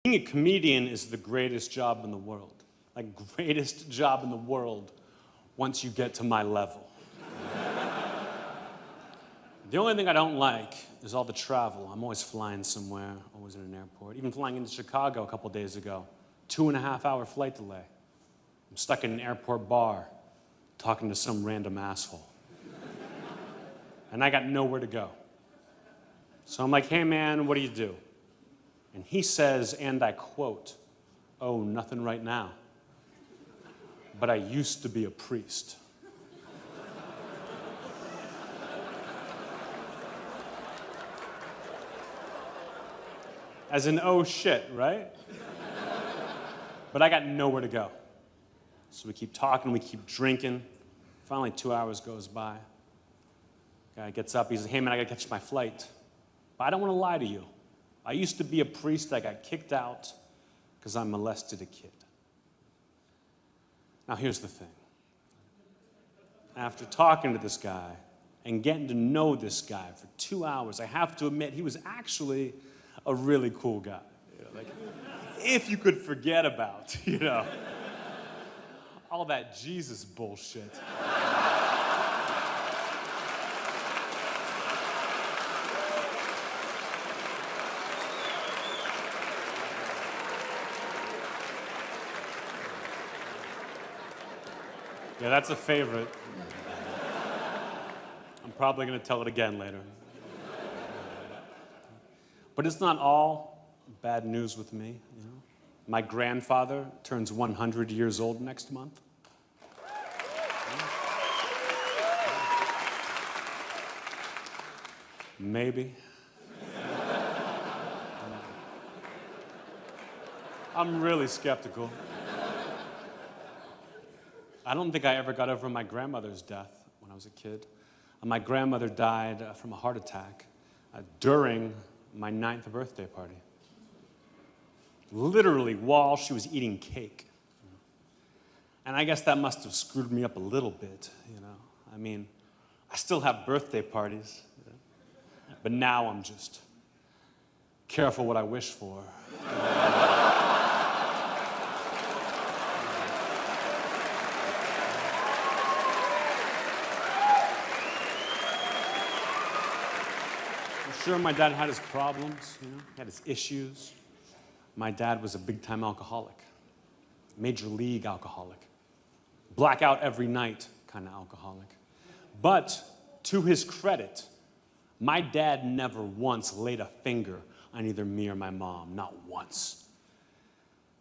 Being a comedian is the greatest job in the world. Like, greatest job in the world once you get to my level. The only thing I don't like is all the travel. I'm always flying somewhere, always in an airport. Even flying into Chicago a couple days ago, 2.5-hour flight delay. I'm stuck in an airport bar talking to some random asshole. And I got nowhere to go. So I'm like, hey man, what do you do? And he says, and I quote, "Oh, nothing right now. But I used to be a priest." As in, oh shit, right? But I got nowhere to go. So we keep talking, we keep drinking. Finally, 2 hours goes by. Guy gets up, he says, hey man, I gotta catch my flight. But I don't wanna lie to you. I used to be a priest, I got kicked out because I molested a kid. Now here's the thing. After talking to this guy and getting to know this guy for 2 hours, I have to admit he was actually a really cool guy. You know, like, if you could forget about, all that Jesus bullshit. Yeah, that's a favorite. I'm probably going to tell it again later. But it's not all bad news with me, My grandfather turns 100 years old next month. Maybe. I'm really skeptical. I don't think I ever got over my grandmother's death when I was a kid. My grandmother died from a heart attack during my 9th birthday party. Literally while she was eating cake. And I guess that must have screwed me up a little bit, I mean, I still have birthday parties, but now I'm just careful what I wish for. Sure, my dad had his problems, he had his issues. My dad was a big-time alcoholic, major league alcoholic, blackout every night kind of alcoholic. But to his credit, my dad never once laid a finger on either me or my mom, not once.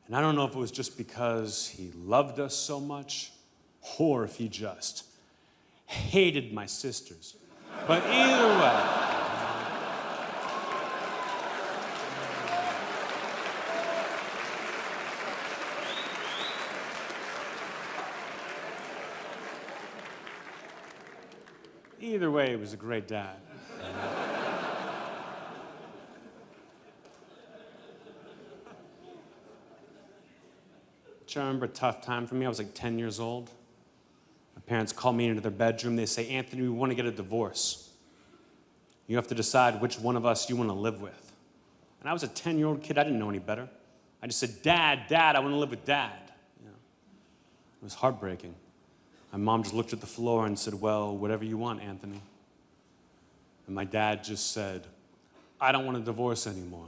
And I don't know if it was just because he loved us so much or if he just hated my sisters. But either way, he was a great dad. I remember a tough time for me. I was like 10 years old. My parents called me into their bedroom. They say, Anthony, we want to get a divorce. You have to decide which one of us you want to live with. And I was a 10-year-old kid. I didn't know any better. I just said, Dad, I want to live with Dad. It was heartbreaking. My mom just looked at the floor and said, well, whatever you want, Anthony. And my dad just said, I don't want a divorce anymore.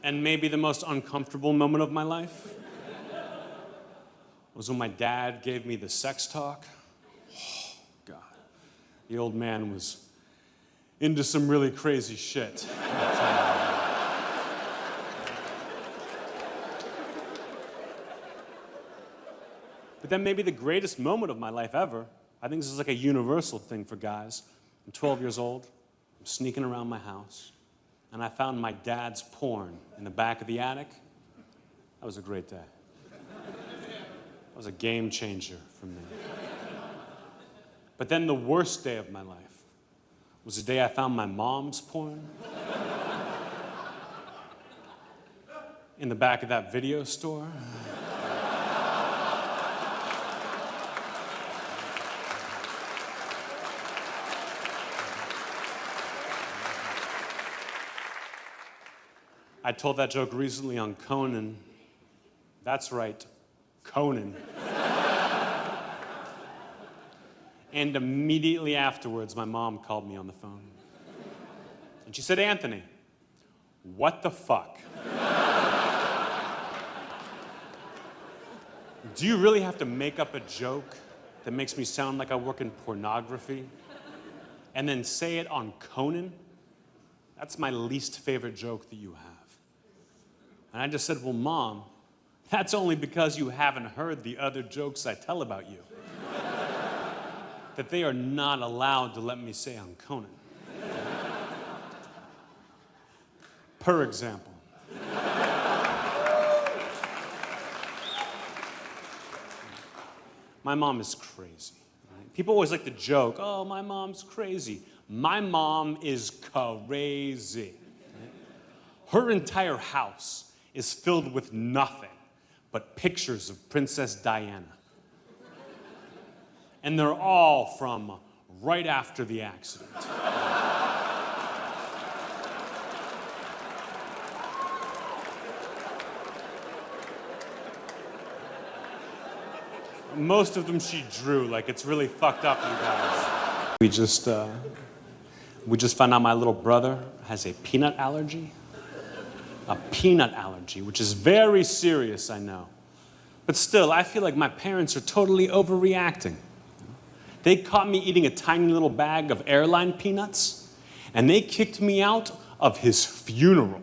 And maybe the most uncomfortable moment of my life was when my dad gave me the sex talk. Oh, God. The old man was into some really crazy shit. But then maybe the greatest moment of my life ever, I think this is like a universal thing for guys. I'm 12 years old, I'm sneaking around my house, and I found my dad's porn in the back of the attic. That was a great day. That was a game changer for me. But then the worst day of my life was the day I found my mom's porn in the back of that video store. I told that joke recently on Conan. That's right, Conan. And immediately afterwards, my mom called me on the phone. And she said, Anthony, what the fuck? Do you really have to make up a joke that makes me sound like I work in pornography and then say it on Conan? That's my least favorite joke that you have. And I just said, well, Mom, that's only because you haven't heard the other jokes I tell about you. That they are not allowed to let me say on Conan. Per example. My mom is crazy. Right? People always like to joke, oh, my mom's crazy. My mom is crazy. Right? Her entire house is filled with nothing but pictures of Princess Diana. And they're all from right after the accident. Most of them she drew, like it's really fucked up, you guys. We just found out my little brother has a peanut allergy. A peanut allergy, which is very serious, I know. But still, I feel like my parents are totally overreacting. They caught me eating a tiny little bag of airline peanuts, and they kicked me out of his funeral.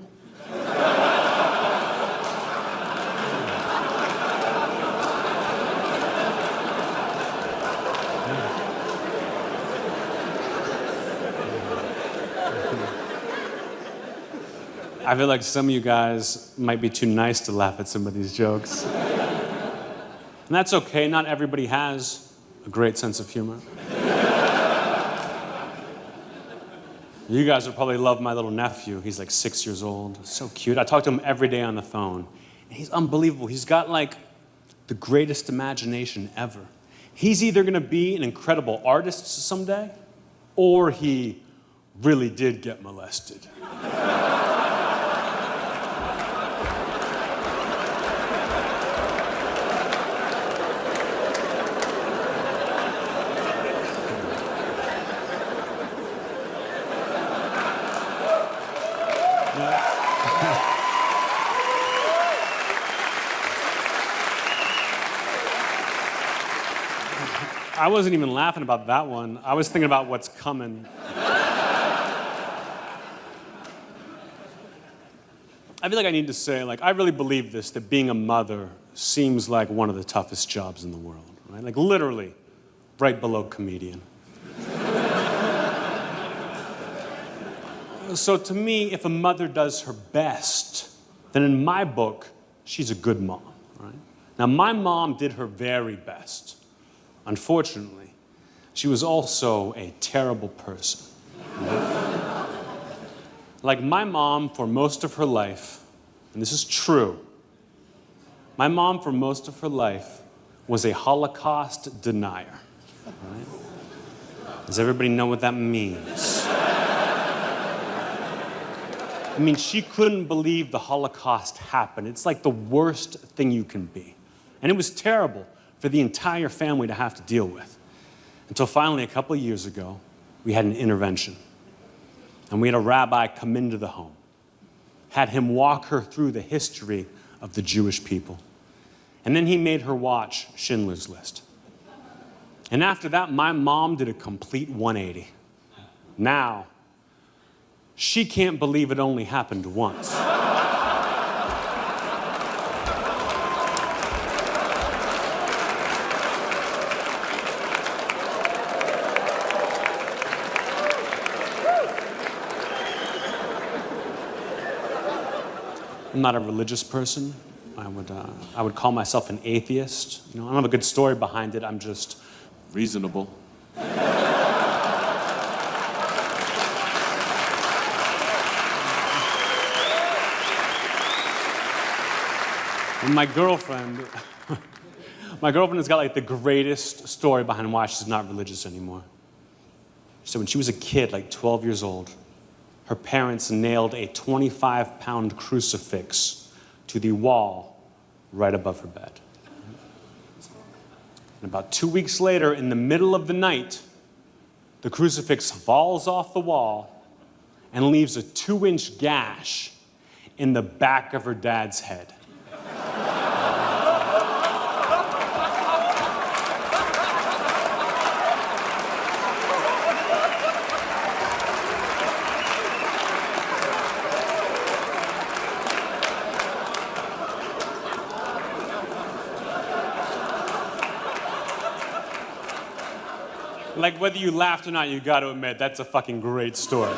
I feel like some of you guys might be too nice to laugh at some of these jokes. And that's okay, not everybody has a great sense of humor. You guys would probably love my little nephew. He's like 6 years old, so cute. I talk to him every day on the phone. And he's unbelievable. He's got like the greatest imagination ever. He's either gonna be an incredible artist someday, or he really did get molested. I wasn't even laughing about that one. I was thinking about what's coming. I feel like I need to say, like, I really believe this, that being a mother seems like one of the toughest jobs in the world, right? Like, literally, right below comedian. So to me, if a mother does her best, then in my book, she's a good mom, right? Now, my mom did her very best. Unfortunately, she was also a terrible person. Like my mom, for most of her life, and this is true, my mom for most of her life was a Holocaust denier. Right? Does everybody know what that means? I mean, she couldn't believe the Holocaust happened. It's like the worst thing you can be. And it was terrible for the entire family to have to deal with. Until finally, a couple of years ago, we had an intervention. And we had a rabbi come into the home, had him walk her through the history of the Jewish people. And then he made her watch Schindler's List. And after that, my mom did a complete 180. Now, she can't believe it only happened once. I'm not a religious person. I would call myself an atheist. You know, I don't have a good story behind it. I'm just reasonable. And my girlfriend has got like the greatest story behind why she's not religious anymore. So when she was a kid, like 12 years old, her parents nailed a 25-pound crucifix to the wall right above her bed. And about 2 weeks later, in the middle of the night, the crucifix falls off the wall and leaves a 2-inch gash in the back of her dad's head. Like, whether you laughed or not, you got to admit, that's a fucking great story.